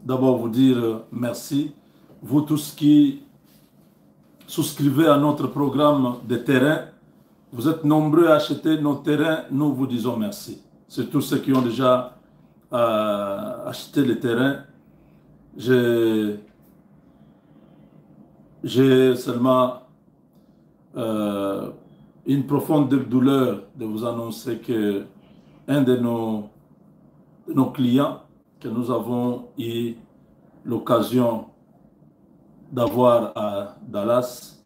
d'abord vous dire merci. Vous tous qui souscrivez à notre programme de terrain, vous êtes nombreux à acheter nos terrains, nous vous disons merci. Surtout ceux qui ont déjà acheté les terrains. J'ai seulement une profonde douleur de vous annoncer que un de nos clients que nous avons eu l'occasion d'avoir à Dallas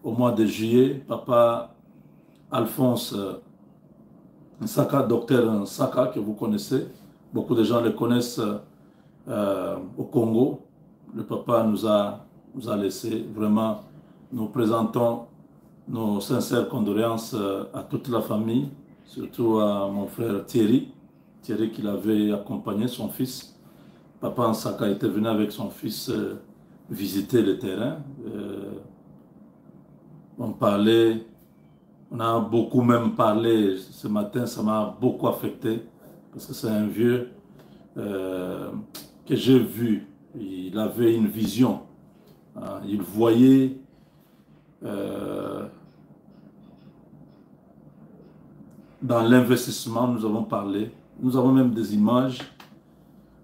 au mois de juillet, Papa Alphonse Nsaka, docteur Nsaka, que vous connaissez. Beaucoup de gens le connaissent au Congo. Le papa nous a laissé. Vraiment, nous présentons nos sincères condoléances à toute la famille, surtout à mon frère Thierry. Thierry qui l'avait accompagné, son fils. Papa Nsaka était venu avec son fils visiter le terrain. On parlait, on a beaucoup même parlé ce matin, ça m'a beaucoup affecté parce que c'est un vieux que j'ai vu. Il avait une vision. Il voyait dans l'investissement, nous avons parlé. Nous avons même des images.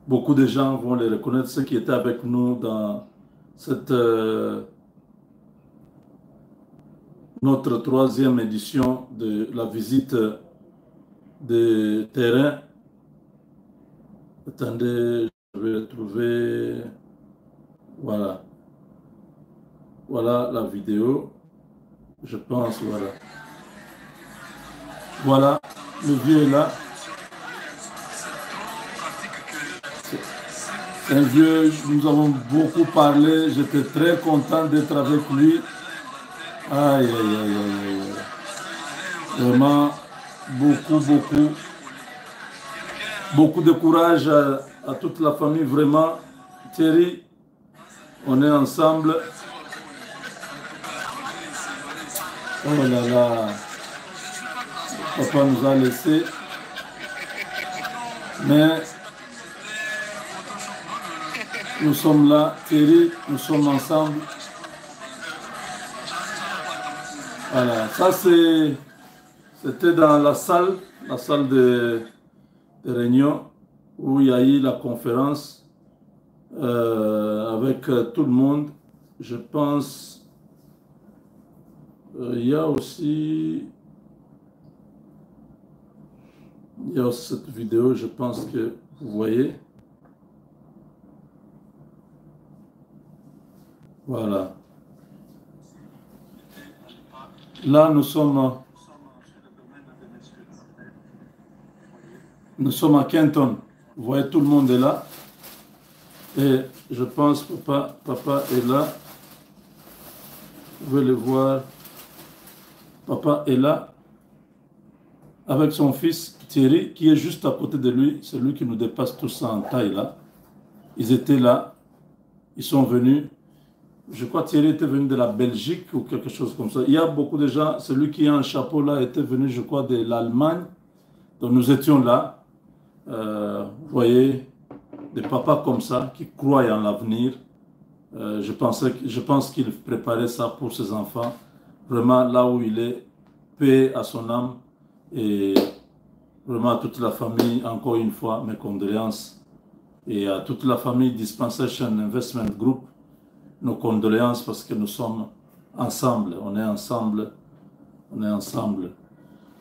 Beaucoup de gens vont les reconnaître, ceux qui étaient avec nous dans cette notre troisième édition de la visite de terrain. Attendez, je vais trouver. Voilà. Voilà la vidéo. Je pense, voilà. Voilà, le vieux est là. C'est un vieux, nous avons beaucoup parlé. J'étais très content d'être avec lui. Aïe, aïe, aïe, aïe, aïe. Vraiment, beaucoup de courage à toute la famille. Vraiment, Thierry, on est ensemble. Oh là là, papa nous a laissés. Mais nous sommes là, Thierry, nous sommes ensemble. Voilà, ça c'était dans la salle de réunion où il y a eu la conférence avec tout le monde. Je pense il y a aussi cette vidéo, je pense que vous voyez. Voilà. Là, nous sommes à Kenton. Vous voyez, tout le monde est là. Et je pense que papa est là. Vous pouvez le voir. Papa est là avec son fils Thierry, qui est juste à côté de lui. C'est lui qui nous dépasse tous en taille là. Ils étaient là. Ils sont venus. Je crois que Thierry était venu de la Belgique ou quelque chose comme ça. Il y a beaucoup de gens. Celui qui a un chapeau là était venu, je crois, de l'Allemagne. Donc nous étions là. Vous voyez, des papas comme ça qui croient en l'avenir. Je pense qu'il préparait ça pour ses enfants. Vraiment, là où il est, paix à son âme. Et vraiment à toute la famille, encore une fois, mes condoléances. Et à toute la famille Dispensation Investment Group, nos condoléances parce que nous sommes ensemble. On est ensemble. On est ensemble.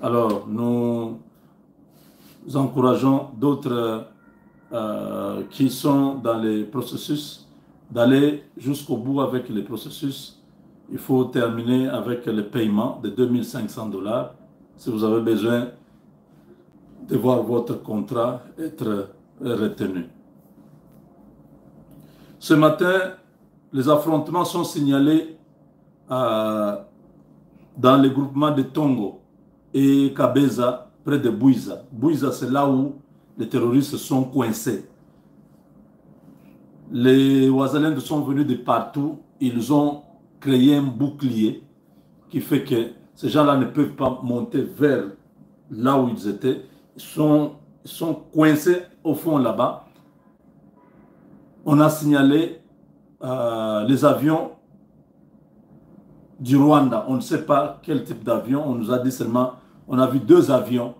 Alors, nous encourageons d'autres qui sont dans les processus d'aller jusqu'au bout avec les processus. Il faut terminer avec le paiement de 2500 $. Si vous avez besoin de voir votre contrat être retenu. Ce matin, les affrontements sont signalés dans les groupements de Tongo et Kabeza, près de Bouiza. Bouiza, c'est là où les terroristes sont coincés. Les Ouazalènes sont venus de partout. Ils ont créé un bouclier qui fait que ces gens-là ne peuvent pas monter vers là où ils étaient. Ils sont coincés au fond là-bas. on a signalé les avions du Rwanda. On ne sait pas quel type d'avion. On nous a dit seulement, on a vu 2 avions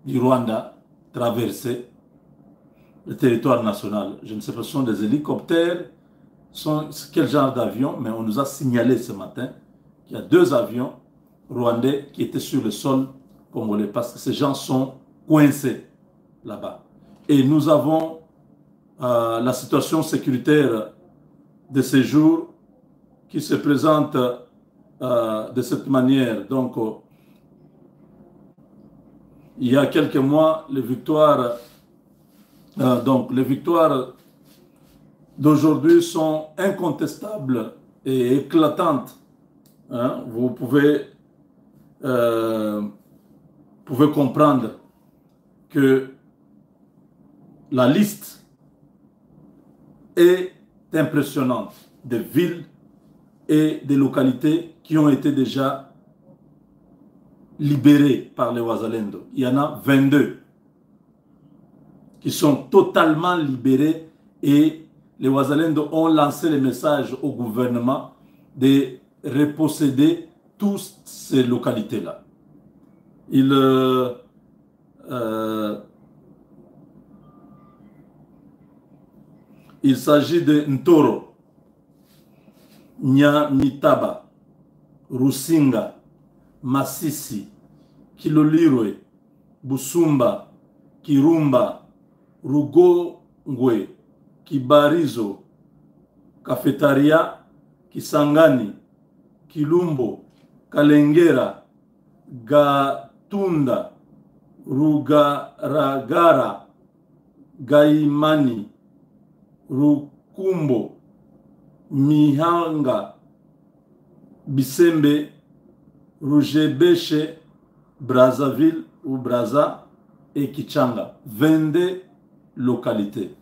du Rwanda traverser le territoire national. Je ne sais pas si ce sont des hélicoptères, quel genre d'avion, mais on nous a signalé ce matin qu'il y a 2 avions rwandais qui étaient sur le sol congolais parce que ces gens sont coincés là-bas. Et nous avons la situation sécuritaire de ces jours qui se présente de cette manière. Donc, il y a quelques mois, les victoires d'aujourd'hui sont incontestables et éclatantes. Hein? Vous pouvez comprendre que la liste est impressionnante des villes et des localités qui ont été déjà libérées par les Wazalendo. Il y en a 22 qui sont totalement libérés et les Wazalendo ont lancé le message au gouvernement de reposséder toutes ces localités-là. Il s'agit de Ntoro, Nyamitaba, Rusinga, Masisi, Kilolirwe, Busumba, Kirumba, Rugongwe, Kibarizo, Kafetaria, Kisangani, Kilumbo, Kalengera, Gatunda, Rugaragara, Gaimani, Rukumbo, Mihanga, Bisembe, Rugebeshe, Brazzaville ou Brazza et Kichanga. 22 localités.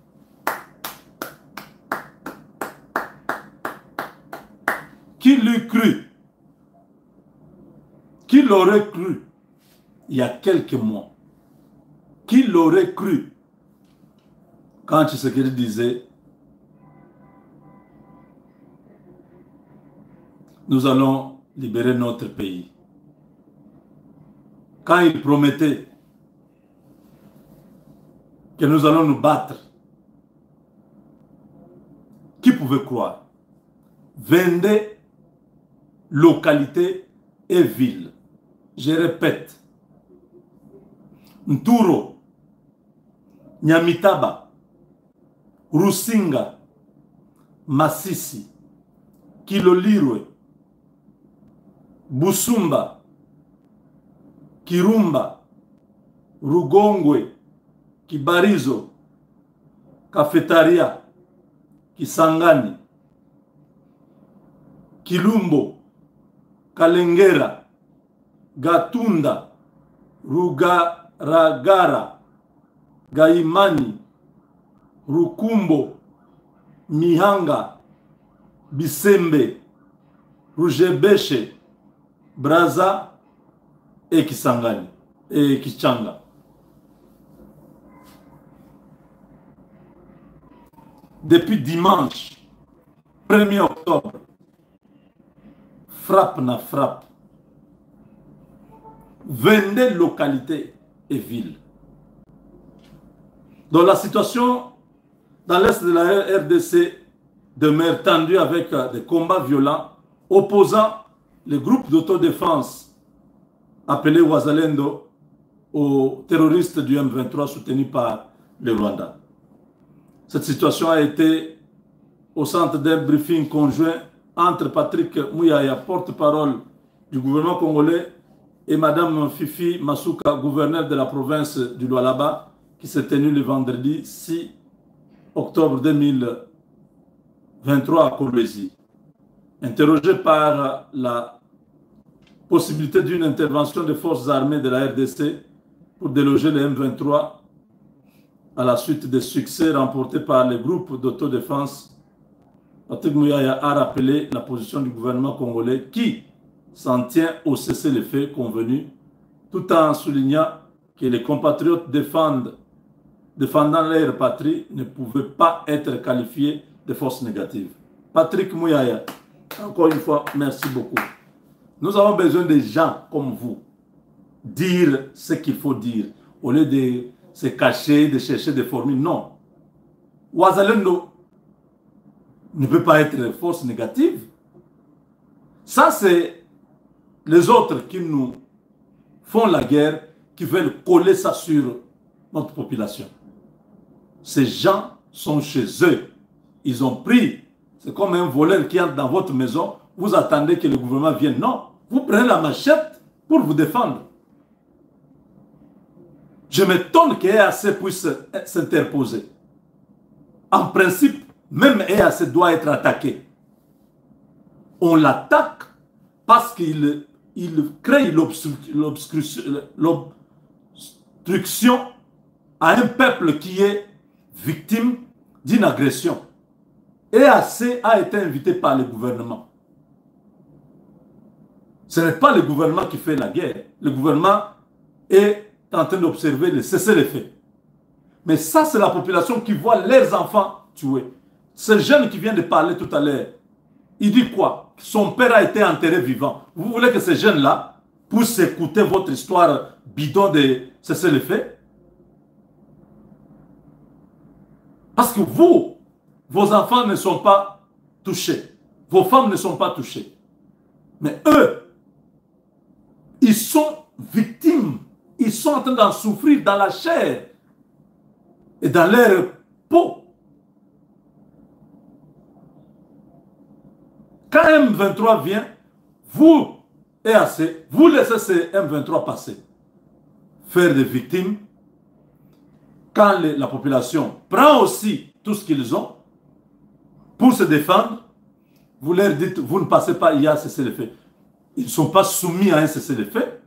Qui l'eût cru? Qui l'aurait cru il y a quelques mois? Qui l'aurait cru quand Tshisekedi disait nous allons libérer notre pays? Quand il promettait que nous allons nous battre, qui pouvait croire? 22 localités et villes. Je répète, Nturo, Nyamitaba, Rusinga, Masisi, Kilolirwe, Busumba, Kirumba, Rugongwe, Kibarizo, Kafetaria, Kisangani, Kilumbo, Kalengera, Gatunda, Rugaragara, Gaimani, Rukumbo, Mihanga, Bisembe, Rugebeshe, Brazza et Kisangani et Kichanga. Depuis dimanche 1er octobre, frappe na frappe, 22 localités et villes. Donc la situation dans l'est de la RDC demeure tendue avec des combats violents opposant les groupes d'autodéfense appelés Wazalendo aux terroristes du M23 soutenus par le Rwanda. Cette situation a été au centre d'un briefing conjoint entre Patrick Muyaya, porte-parole du gouvernement congolais, et Madame Fifi Masuka, gouverneur de la province du Lualaba, qui s'est tenu le vendredi 6 octobre 2023 à Kolwezi. Interrogé par la possibilité d'une intervention des forces armées de la RDC pour déloger le M23 à la suite des succès remportés par les groupes d'autodéfense, Patrick Muyaya a rappelé la position du gouvernement congolais qui s'en tient au cessez-le-feu convenu, tout en soulignant que les compatriotes défendent défendant leur patrie ne pouvaient pas être qualifiés de forces négatives. Patrick Mouyaya, encore une fois, merci beaucoup. Nous avons besoin de gens comme vous. Dire ce qu'il faut dire, au lieu de se cacher, de chercher des formules. Non. Ouazalendo ne peut pas être force négative. Ça, c'est les autres qui nous font la guerre, qui veulent coller ça sur notre population. Ces gens sont chez eux. Ils ont pris. C'est comme un voleur qui entre dans votre maison. Vous attendez que le gouvernement vienne. Non. Vous prenez la machette pour vous défendre. Je m'étonne qu'EAC puisse s'interposer. En principe, même EAC doit être attaqué. On l'attaque parce qu'il crée l'obstruction à un peuple qui est victime d'une agression. EAC a été invité par le gouvernement. Ce n'est pas le gouvernement qui fait la guerre. Le gouvernement est en train d'observer le cessez-le-feu. Mais ça, c'est la population qui voit leurs enfants tués. Ce jeune qui vient de parler tout à l'heure, il dit quoi? Son père a été enterré vivant. Vous voulez que ces jeunes-là puissent écouter votre histoire bidon de cessez-le-feu? Parce que vous, vos enfants ne sont pas touchés. Vos femmes ne sont pas touchées. Mais eux, ils sont victimes. Ils sont en train d'en souffrir dans la chair et dans leur peau. Quand M23 vient, vous, EAC, vous laissez ces M23 passer. Faire des victimes. Quand la population prend aussi tout ce qu'ils ont pour se défendre, vous leur dites, vous ne passez pas, il y a cessez-le-feu. Ils ne sont pas soumis à un cessez-le-feu.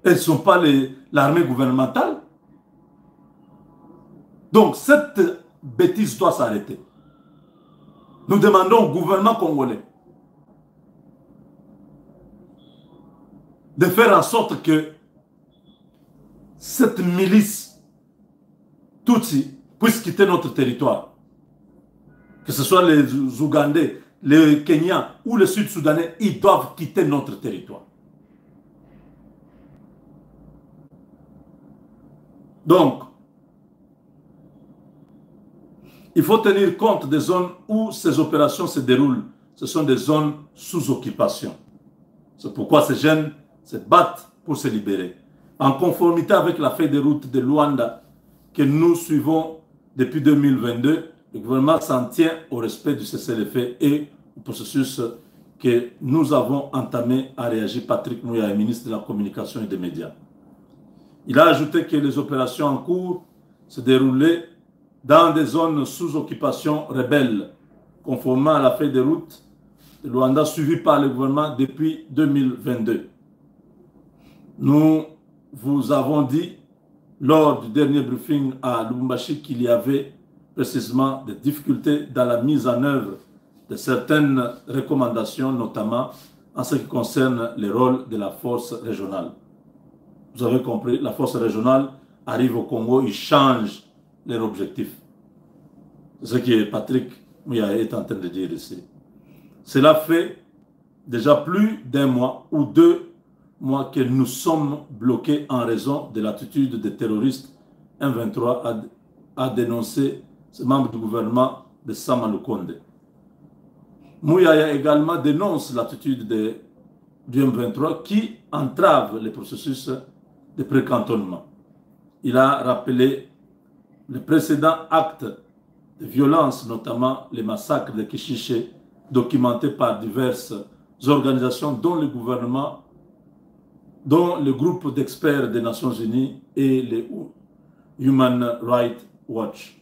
Ils ne sont pas l'armée gouvernementale. Donc, cette bêtise doit s'arrêter. Nous demandons au gouvernement congolais de faire en sorte que cette milice Tutsi puisse quitter notre territoire. Que ce soit les Ougandais, les Kenyans ou les Sud-Soudanais, ils doivent quitter notre territoire. Donc, il faut tenir compte des zones où ces opérations se déroulent. Ce sont des zones sous occupation. C'est pourquoi ces jeunes se battent pour se libérer. En conformité avec la feuille de route de Luanda que nous suivons depuis 2022, le gouvernement s'en tient au respect du cessez-le-feu et au processus que nous avons entamé, à réagir Patrick Mouyaya, ministre de la Communication et des Médias. Il a ajouté que les opérations en cours se déroulaient dans des zones sous occupation rebelle, conformément à la feuille de route de Luanda suivie par le gouvernement depuis 2022. Nous vous avons dit lors du dernier briefing à Lubumbashi qu'il y avait précisément des difficultés dans la mise en œuvre de certaines recommandations, notamment en ce qui concerne le rôle de la force régionale. Vous avez compris, la force régionale arrive au Congo, ils changent leur objectif. C'est ce que Patrick Mouyaya est en train de dire ici. Cela fait déjà plus d'un mois ou 2 mois que nous sommes bloqués en raison de l'attitude des terroristes. M23 a dénoncé ce membre du gouvernement de Sama Lukonde. Mouyaya également dénonce l'attitude du M23 qui entrave le processus de précantonnement. Il a rappelé les précédents actes de violence, notamment les massacres de Kishiché, documentés par diverses organisations, dont le gouvernement, dont le groupe d'experts des Nations Unies et les Human Rights Watch.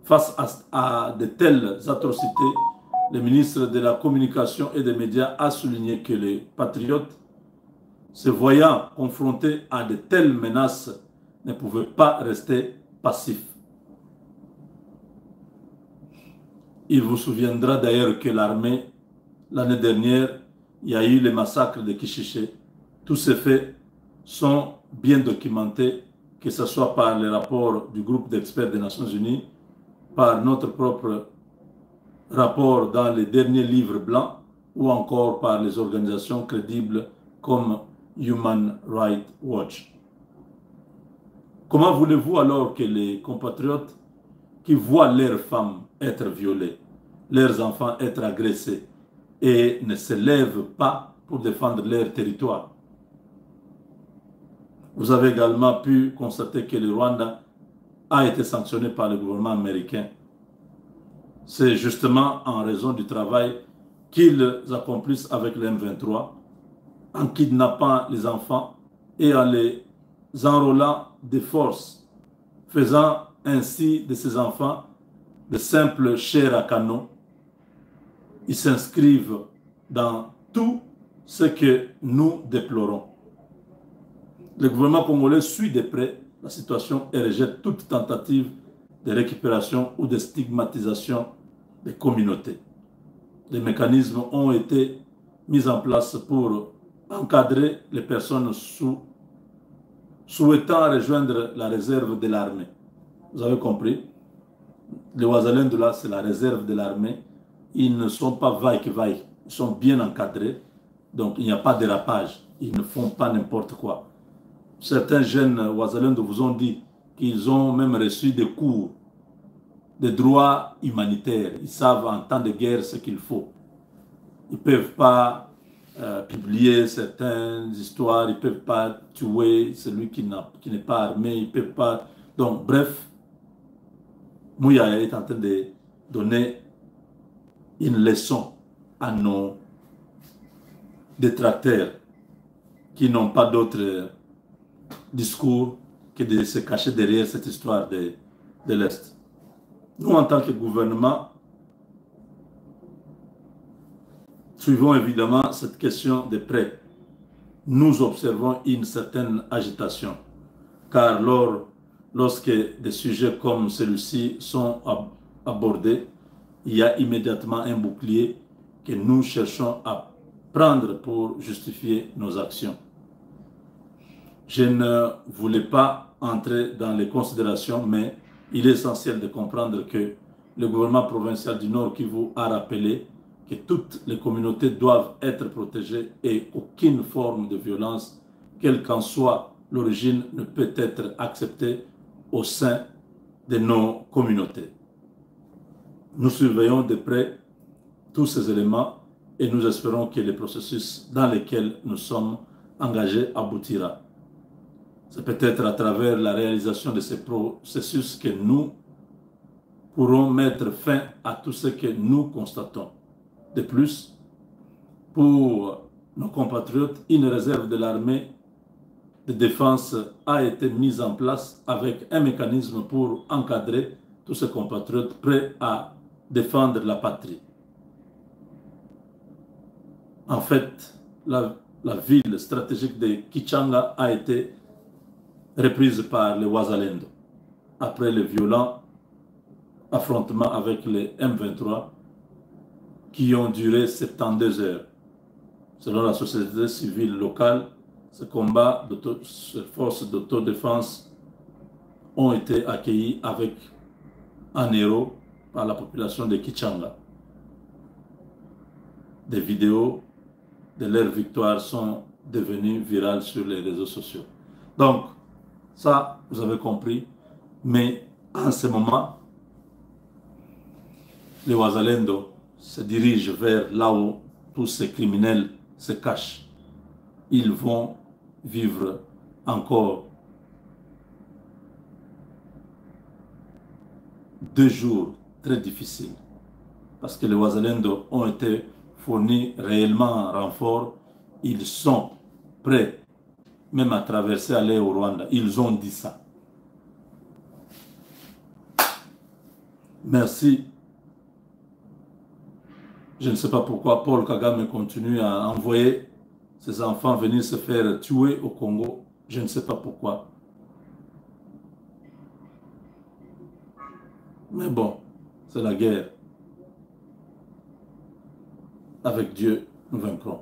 Face à de telles atrocités, le ministre de la Communication et des Médias a souligné que les patriotes, se voyant confrontés à de telles menaces, ne pouvaient pas rester passifs. Il vous souviendra d'ailleurs que l'armée, l'année dernière, il y a eu les massacres de Kishiché. Tous ces faits sont bien documentés, que ce soit par les rapports du groupe d'experts des Nations Unies, par notre propre rapport dans les derniers livres blancs, ou encore par les organisations crédibles comme Human Rights Watch. Comment voulez-vous alors que les compatriotes qui voient leurs femmes être violées, leurs enfants être agressés et ne se lèvent pas pour défendre leur territoire? Vous avez également pu constater que le Rwanda a été sanctionné par le gouvernement américain. C'est justement en raison du travail qu'ils accomplissent avec le M23, en kidnappant les enfants et en les enrôlant de force, faisant ainsi de ces enfants de simples chairs à canon. Ils s'inscrivent dans tout ce que nous déplorons. Le gouvernement congolais suit de près la situation et rejette toute tentative de récupération ou de stigmatisation des communautés. Des mécanismes ont été mis en place pour encadrer les personnes souhaitant rejoindre la réserve de l'armée. Vous avez compris? Les Ouazalènes de là, c'est la réserve de l'armée. Ils ne sont pas vaille-que-vaille. Ils sont bien encadrés. Donc, il n'y a pas de dérapage. Ils ne font pas n'importe quoi. Certains jeunes Ouazalènes vous ont dit qu'ils ont même reçu des cours de droit humanitaire. Ils savent en temps de guerre ce qu'il faut. Ils ne peuvent pas publier certaines histoires. Ils ne peuvent pas tuer celui qui n'est pas armé. Ils ne peuvent pas... Donc, bref, Mouya est en train de donner une leçon à nos détracteurs qui n'ont pas d'autre discours que de se cacher derrière cette histoire de l'Est. Nous, en tant que gouvernement, suivons évidemment cette question de près. Nous observons une certaine agitation, car lorsque des sujets comme celui-ci sont abordés, il y a immédiatement un bouclier que nous cherchons à prendre pour justifier nos actions. Je ne voulais pas entrer dans les considérations, mais il est essentiel de comprendre que le gouvernement provincial du Nord Kivu a rappelé que toutes les communautés doivent être protégées et aucune forme de violence, quelle qu'en soit l'origine, ne peut être acceptée au sein de nos communautés. Nous surveillons de près tous ces éléments et nous espérons que le processus dans lequel nous sommes engagés aboutira. C'est peut-être à travers la réalisation de ces processus que nous pourrons mettre fin à tout ce que nous constatons. De plus, pour nos compatriotes, une réserve de l'armée de défense a été mise en place avec un mécanisme pour encadrer tous ces compatriotes prêts à défendre la patrie. En fait, la ville stratégique de Kichanga a été reprise par les Ouazalendo après les violents affrontements avec les M23 qui ont duré 72 heures. Selon la société civile locale, ces combats, ces forces d'autodéfense ont été accueillis avec un héros par la population de Kichanga. Des vidéos de leur victoire sont devenues virales sur les réseaux sociaux. Donc, ça, vous avez compris. Mais en ce moment, les Ouazalendo se dirigent vers là où tous ces criminels se cachent. Ils vont vivre encore 2 jours très difficiles. Parce que les Ouazalendo ont été fournis réellement en renfort. Ils sont prêts même à traverser, aller au Rwanda. Ils ont dit ça. Merci. Je ne sais pas pourquoi Paul Kagame continue à envoyer ses enfants venir se faire tuer au Congo. Je ne sais pas pourquoi. Mais bon, c'est la guerre. Avec Dieu, nous vaincrons.